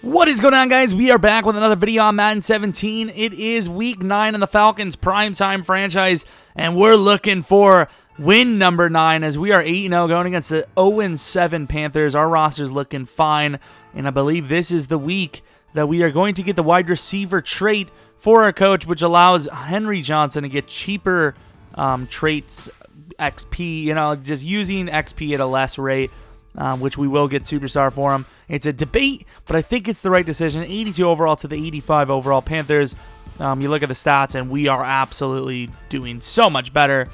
What is going on, guys? We are back with another video on Madden 17. It is week 9 in the Falcons Primetime franchise, and we're looking for win number 9 as we are 8-0 going against the 0-7 Panthers. Our roster's looking fine, and I believe this is the week that we are going to get the wide receiver trait for our coach, which allows Henry Johnson to get cheaper traits, XP, just using XP at a less rate. Which we will get superstar for him. It's a debate, but I think it's the right decision. 82 overall to the 85 overall Panthers. You look at the stats, and we are absolutely doing so much better.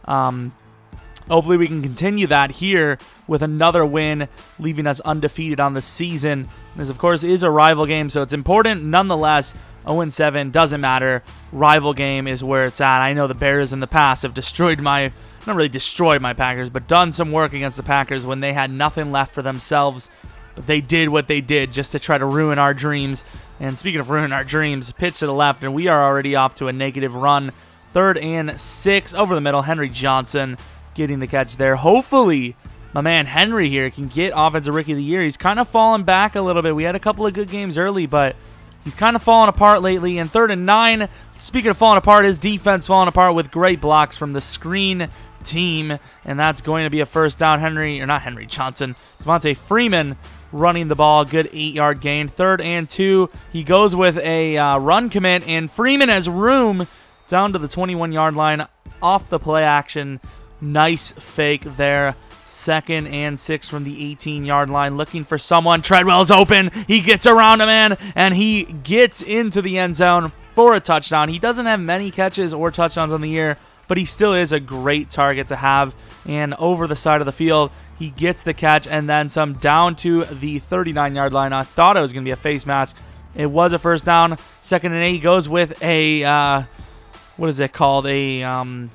Hopefully we can continue that here with another win, leaving us undefeated on the season. This, of course, is a rival game, so it's important nonetheless. 0-7 doesn't matter. Rival game is where it's at. I know the Bears in the past have destroyed not really destroyed my Packers, but done some work against the Packers when they had nothing left for themselves. But they did what they did just to try to ruin our dreams. And speaking of ruining our dreams, pitch to the left, and we are already off to a negative run. 3rd and 6 over the middle. Henry Johnson getting the catch there. Hopefully, my man Henry here can get Offensive Rookie of the Year. He's kind of fallen back a little bit. We had a couple of good games early, but he's kind of fallen apart lately. And 3rd and 9, speaking of falling apart, his defense falling apart with great blocks from the screen team, and that's going to be a first down. Devontae Freeman running the ball, good 8-yard gain. 3rd and 2, he goes with a run commit, and Freeman has room down to the 21-yard line off the play action. Nice fake there. 2nd and 6 from the 18-yard line, looking for someone. Treadwell's open. He gets around a man, and he gets into the end zone for a touchdown. He doesn't have many catches or touchdowns on the year, but he still is a great target to have. And over the side of the field, he gets the catch and then some down to the 39-yard line. I thought it was going to be a face mask. It was a first down. 2nd and 8, he goes with a, what is it called? A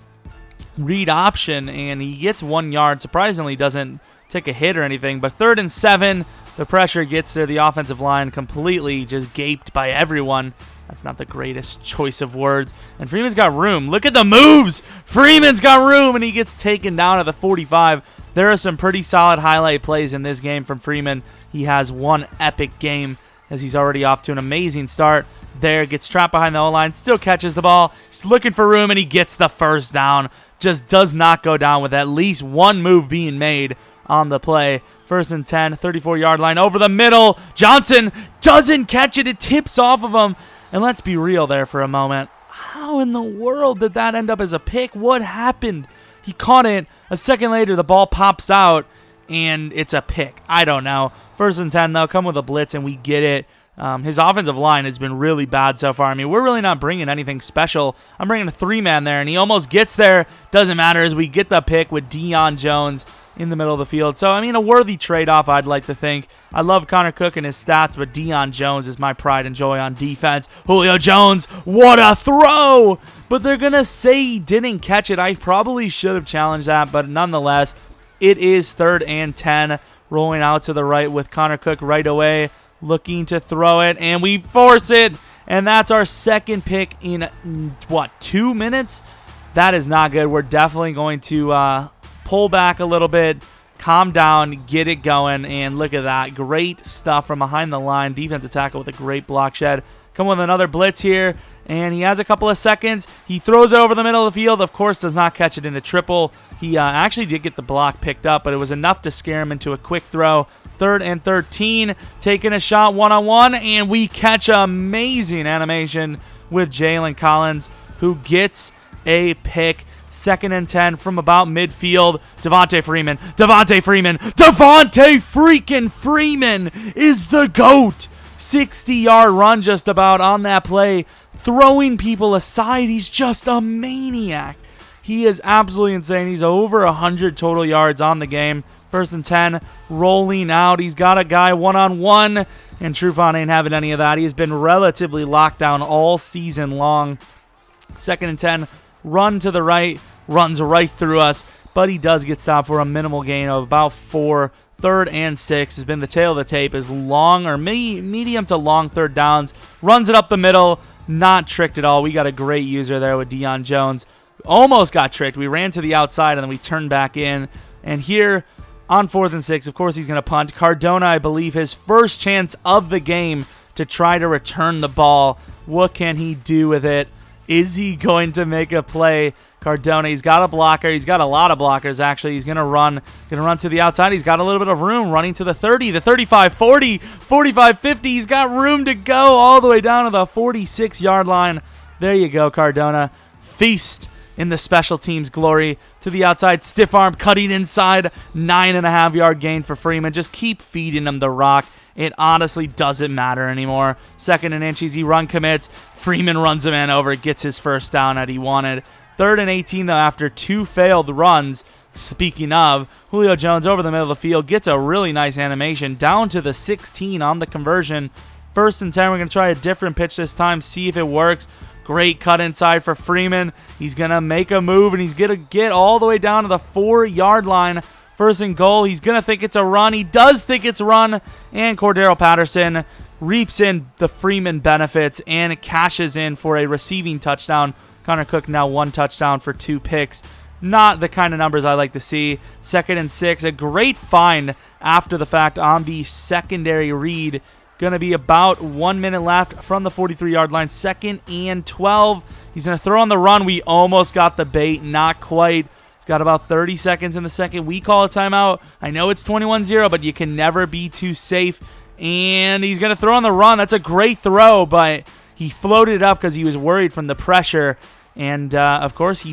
read option, and he gets 1 yard. Surprisingly, doesn't take a hit or anything. But 3rd and 7, the pressure gets there. The offensive line completely just gaped by everyone. That's not the greatest choice of words. And Freeman's got room. Look at the moves. Freeman's got room, and he gets taken down at the 45. There are some pretty solid highlight plays in this game from Freeman. He has one epic game as he's already off to an amazing start. There, gets trapped behind the O-line, still catches the ball. He's looking for room, and he gets the first down. Just does not go down with at least one move being made on the play. 1st and 10, 34-yard line over the middle. Johnson doesn't catch it. It tips off of him. And let's be real there for a moment. How in the world did that end up as a pick? What happened? He caught it. A second later, the ball pops out, and it's a pick. I don't know. 1st and 10, though. Come with a blitz, and we get it. His offensive line has been really bad so far. I mean, we're really not bringing anything special. I'm bringing a 3-man there, and he almost gets there. Doesn't matter as we get the pick with Deion Jones in the middle of the field. So, I mean, a worthy trade-off, I'd like to think. I love Connor Cook and his stats, but Deion Jones is my pride and joy on defense. Julio Jones, what a throw! But they're going to say he didn't catch it. I probably should have challenged that, but nonetheless, it is 3rd and 10, rolling out to the right with Connor Cook right away, looking to throw it, and we force it, and that's our second pick in, 2 minutes? That is not good. We're definitely going to pull back a little bit, calm down, get it going, and look at that. Great stuff from behind the line. Defensive tackle with a great block shed. Come with another blitz here, and he has a couple of seconds. He throws it over the middle of the field. Of course, does not catch it into triple. He actually did get the block picked up, but it was enough to scare him into a quick throw. 3rd and 13, taking a shot one-on-one, and we catch amazing animation with Jalen Collins, who gets a pick. 2nd and 10 from about midfield. Devontae freaking Freeman is the GOAT. 60-yard run just about on that play. Throwing people aside. He's just a maniac. He is absolutely insane. He's over 100 total yards on the game. 1st and 10, rolling out. He's got a guy one-on-one, and Trufant ain't having any of that. He has been relatively locked down all season long. 2nd and 10, run to the right, runs right through us, but he does get stopped for a minimal gain of about 4. 3rd and 6 has been the tail of the tape, is long or medium to long 3rd downs. Runs it up the middle, not tricked at all. We got a great user there with Deion Jones. Almost got tricked. We ran to the outside, and then we turned back in. And here, On 4th and 6, of course, he's going to punt. Cardona, I believe, his first chance of the game to try to return the ball. What can he do with it? Is he going to make a play? Cardona, he's got a blocker. He's got a lot of blockers, actually. He's going to run to the outside. He's got a little bit of room running to the 30, the 35, 40, 45, 50. He's got room to go all the way down to the 46-yard line. There you go, Cardona. Feast in the special teams glory. To the outside, stiff arm, cutting inside. 9.5-yard gain for Freeman. Just keep feeding him the rock. It honestly doesn't matter anymore. 2nd and inches, he run commits. Freeman runs a man over, gets his first down that he wanted. 3rd and 18, though, after 2 failed runs. Speaking of, Julio Jones over the middle of the field gets a really nice animation down to the 16 on the conversion. 1st and 10, we're going to try a different pitch this time, see if it works. Great cut inside for Freeman. He's going to make a move, and he's going to get all the way down to the 4-yard line. 1st and goal. He's going to think it's a run. He does think it's a run, and Cordero Patterson reaps in the Freeman benefits and cashes in for a receiving touchdown. Connor Cook now 1 touchdown for 2 picks. Not the kind of numbers I like to see. 2nd and 6. A great find after the fact on the secondary read. Going to be about 1 minute left from the 43-yard line. 2nd and 12. He's going to throw on the run. We almost got the bait. Not quite. He's got about 30 seconds in the second. We call a timeout. I know it's 21-0, but you can never be too safe. And he's going to throw on the run. That's a great throw, but he floated it up because he was worried from the pressure. And, of course,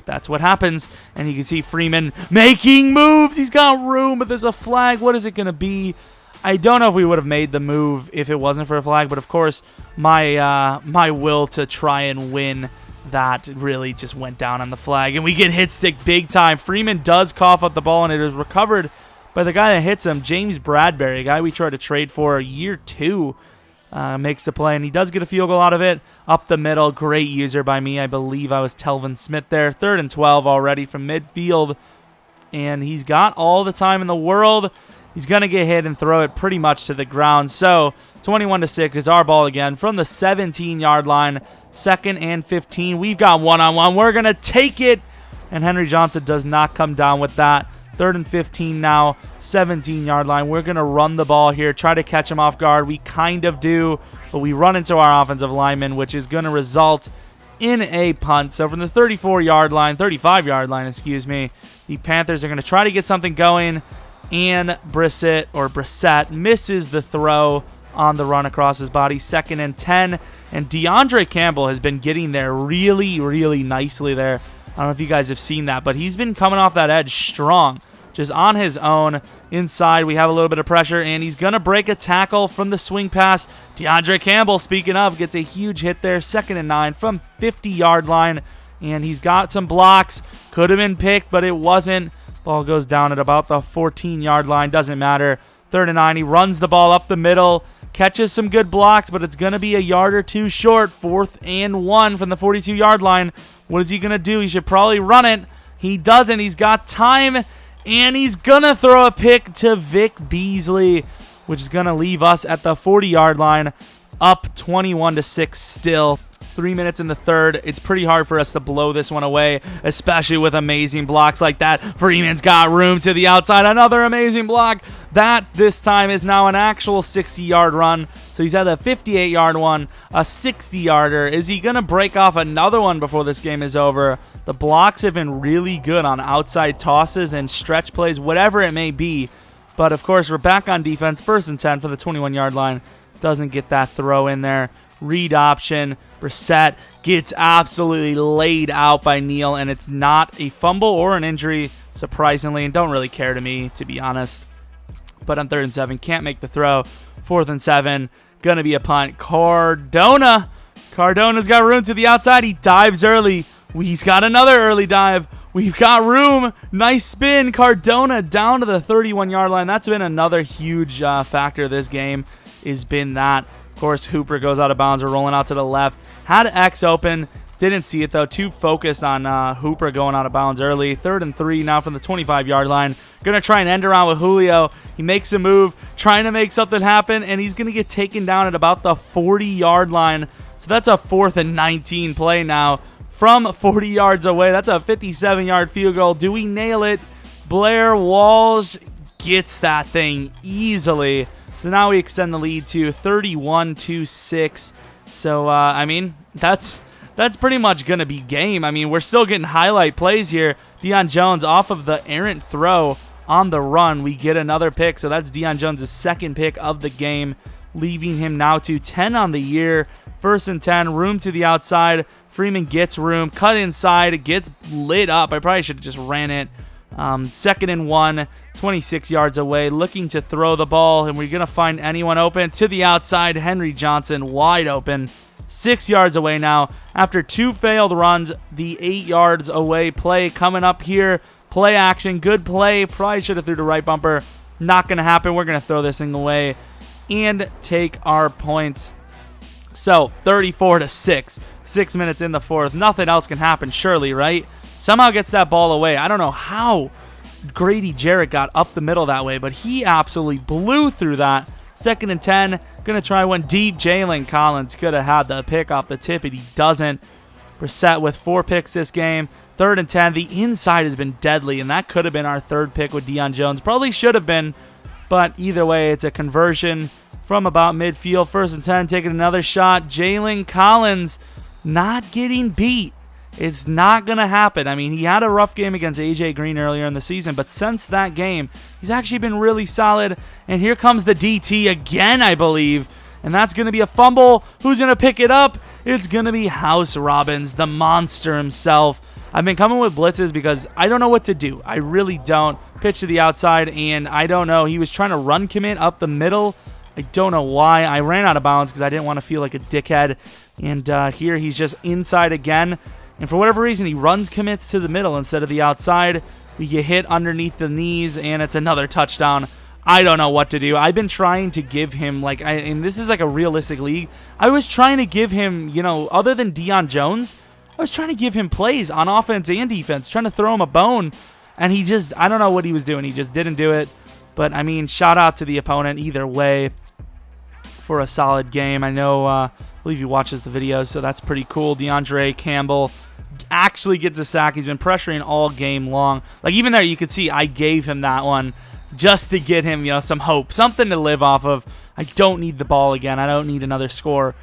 that's what happens. And you can see Freeman making moves. He's got room, but there's a flag. What is it going to be? I don't know if we would have made the move if it wasn't for a flag. But, of course, my will to try and win that really just went down on the flag. And we get hit stick big time. Freeman does cough up the ball, and it is recovered by the guy that hits him, James Bradbury, a guy we tried to trade for year 2. Makes the play, and he does get a field goal out of it. Up the middle, great user by me. I believe I was Telvin Smith there. 3rd and 12 already from midfield, and he's got all the time in the world. He's going to get hit and throw it pretty much to the ground. So 21-6 is our ball again from the 17-yard line. 2nd and 15. We've got one-on-one. We're going to take it, and Henry Johnson does not come down with that. 3rd and 15 now, 17-yard line. We're going to run the ball here, try to catch him off guard. We kind of do, but we run into our offensive lineman, which is going to result in a punt. So from the 35-yard line, the Panthers are going to try to get something going, and Brissett misses the throw on the run across his body. 2nd and 10, and DeAndre Campbell has been getting there really, really nicely there. I don't know if you guys have seen that, but he's been coming off that edge strong, just on his own. Inside, we have a little bit of pressure, and he's going to break a tackle from the swing pass. DeAndre Campbell, speaking of, gets a huge hit there. 2nd and 9 from 50-yard line, and he's got some blocks. Could have been picked, but it wasn't. Ball goes down at about the 14-yard line. Doesn't matter. 3rd and 9, he runs the ball up the middle. Catches some good blocks, but it's going to be a yard or two short. 4th and 1 from the 42-yard line. What is he going to do? He should probably run it. He doesn't. He's got time, and he's going to throw a pick to Vic Beasley, which is going to leave us at the 40-yard line, up 21-6 still. 3 minutes in the third. It's pretty hard for us to blow this one away, especially with amazing blocks like that. Freeman's got room to the outside. Another amazing block. That, this time, is now an actual 60-yard run. So he's had a 58-yard one, a 60-yarder. Is he going to break off another one before this game is over? The blocks have been really good on outside tosses and stretch plays, whatever it may be. But, of course, we're back on defense. 1st and 10 for the 21-yard line. Doesn't get that throw in there. Read option. Brissett gets absolutely laid out by Neal, and it's not a fumble or an injury, surprisingly, and don't really care to me, to be honest. But on 3rd and 7, can't make the throw. 4th and 7, going to be a punt. Cardona's got room to the outside. He dives early. He's got another early dive. We've got room. Nice spin. Cardona down to the 31-yard line. That's been another huge factor of this game, has been that. Of course, Hooper goes out of bounds. We're rolling out to the left. Had X open. Didn't see it, though. Too focused on Hooper going out of bounds early. 3rd and 3 now from the 25-yard line. Going to try and end around with Julio. He makes a move, trying to make something happen, and he's going to get taken down at about the 40-yard line. So that's a 4th and 19 play now from 40 yards away. That's a 57-yard field goal. Do we nail it? Blair Walsh gets that thing easily. So now we extend the lead to 31-6. So, I mean, that's pretty much going to be game. I mean, we're still getting highlight plays here. Deion Jones off of the errant throw on the run. We get another pick. So that's Deion Jones' second pick of the game, leaving him now to 10 on the year. 1st and 10, room to the outside. Freeman gets room, cut inside, it gets lit up. I probably should have just ran it. 2nd and 1, 26 yards away, looking to throw the ball, and we're going to find anyone open. To the outside, Henry Johnson wide open. 6 yards away now. After 2 failed runs, the 8 yards away play coming up here. Play action, good play. Probably should have threw the right bumper. Not going to happen. We're going to throw this thing away and take our points. So, 34-6. 6 minutes in the 4th. Nothing else can happen, surely, right? Somehow gets that ball away. I don't know how Grady Jarrett got up the middle that way, but he absolutely blew through that. 2nd and 10. Going to try one deep. Jalen Collins could have had the pick off the tip, but he doesn't. Brissett with 4 picks this game. 3rd and 10. The inside has been deadly, and that could have been our 3rd pick with Deion Jones. Probably should have been, but either way, it's a conversion from about midfield. 1st and 10. Taking another shot. Jalen Collins not getting beat. It's not going to happen. I mean, he had a rough game against A.J. Green earlier in the season, but since that game, he's actually been really solid. And here comes the DT again, I believe. And that's going to be a fumble. Who's going to pick it up? It's going to be House Robbins, the monster himself. I've been coming with blitzes because I don't know what to do. I really don't. Pitch to the outside, and I don't know. He was trying to run commit up the middle. I don't know why. I ran out of bounds because I didn't want to feel like a dickhead. And here he's just inside again. And for whatever reason, he runs commits to the middle instead of the outside. We get hit underneath the knees, and it's another touchdown. I don't know what to do. I've been trying to give him, and this is like a realistic league. I was trying to give him, other than Deion Jones, I was trying to give him plays on offense and defense, trying to throw him a bone. And he just, I don't know what he was doing. He just didn't do it. But, I mean, shout out to the opponent either way for a solid game. I know, I believe he watches the videos, so that's pretty cool. DeAndre Campbell actually gets a sack. He's been pressuring all game long. Like, even there, you could see I gave him that one just to get him, some hope, something to live off of. I don't need the ball again. I don't need another score.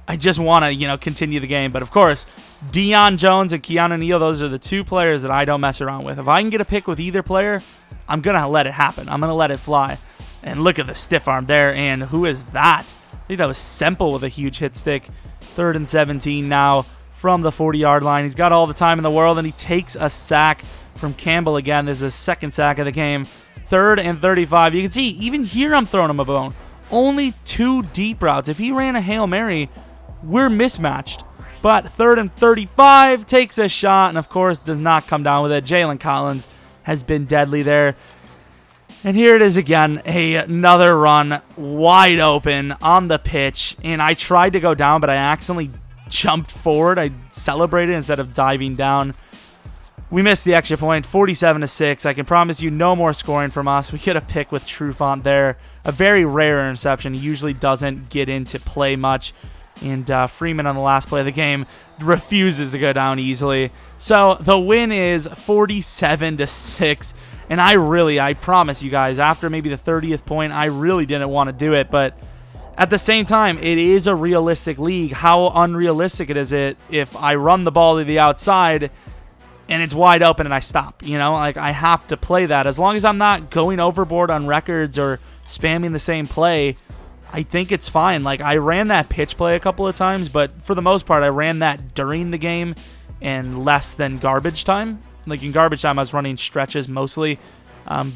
I just want to, continue the game. But, of course, Deion Jones and Keanu Neal, those are the 2 players that I don't mess around with. If I can get a pick with either player, I'm going to let it happen. I'm going to let it fly. And look at the stiff arm there. And who is that? I think that was Semple with a huge hit stick. 3rd and 17 now from the 40-yard line. He's got all the time in the world, and he takes a sack from Campbell again. This is his 2nd sack of the game. 3rd and 35. You can see, even here I'm throwing him a bone. Only 2 deep routes. If he ran a Hail Mary, we're mismatched. But 3rd and 35, takes a shot, and of course does not come down with it. Jalen Collins has been deadly there. And here it is again, another run, wide open on the pitch. And I tried to go down, but I accidentally jumped forward. I celebrated instead of diving down. We missed the extra point, 47-6. I can promise you no more scoring from us. We get a pick with Trufant there. A very rare interception. He usually doesn't get into play much. And Freeman on the last play of the game refuses to go down easily. So the win is 47-6. And I promise you guys, after maybe the 30th point, I really didn't want to do it. But at the same time, it is a realistic league. How unrealistic is it if I run the ball to the outside and it's wide open and I stop? I have to play that. As long as I'm not going overboard on records or spamming the same play, I think it's fine. I ran that pitch play a couple of times, but for the most part, I ran that during the game and less than garbage time. In garbage time, I was running stretches mostly.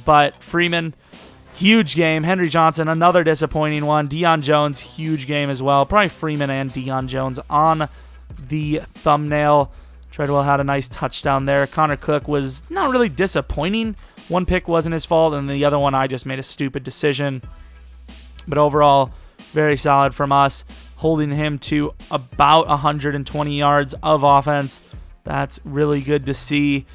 But Freeman, huge game. Henry Johnson, another disappointing one. Deion Jones, huge game as well. Probably Freeman and Deion Jones on the thumbnail. Treadwell had a nice touchdown there. Connor Cook was not really disappointing. One pick wasn't his fault, and the other one I just made a stupid decision. But overall, very solid from us, holding him to about 120 yards of offense. That's really good to see.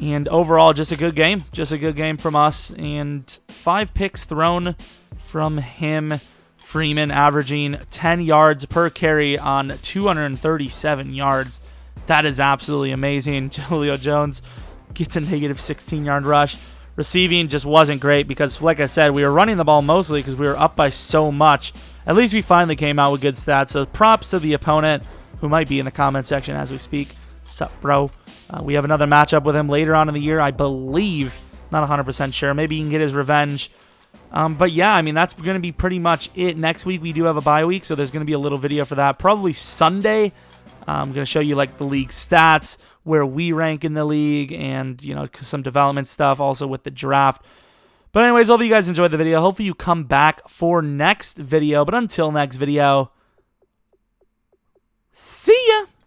And overall, just a good game. Just a good game from us. And 5 picks thrown from him. Freeman averaging 10 yards per carry on 237 yards. That is absolutely amazing. Julio Jones gets a negative 16-yard rush. receiving just wasn't great because, like I said, we were running the ball mostly because we were up by so much. At least we finally came out with good stats. So props to the opponent, who might be in the comment section as we speak. Sup, bro? We have another matchup with him later on in the year, I believe. Not 100% sure. Maybe he can get his revenge. But yeah, I mean, that's going to be pretty much it. Next week, we do have a bye week, so there's going to be a little video for that. Probably Sunday. I'm going to show you, like, the league stats, where we rank in the league, and, you know, some development stuff, also with the draft. But anyways, hope you guys enjoyed the video. Hopefully you come back for next video. But until next video, see ya!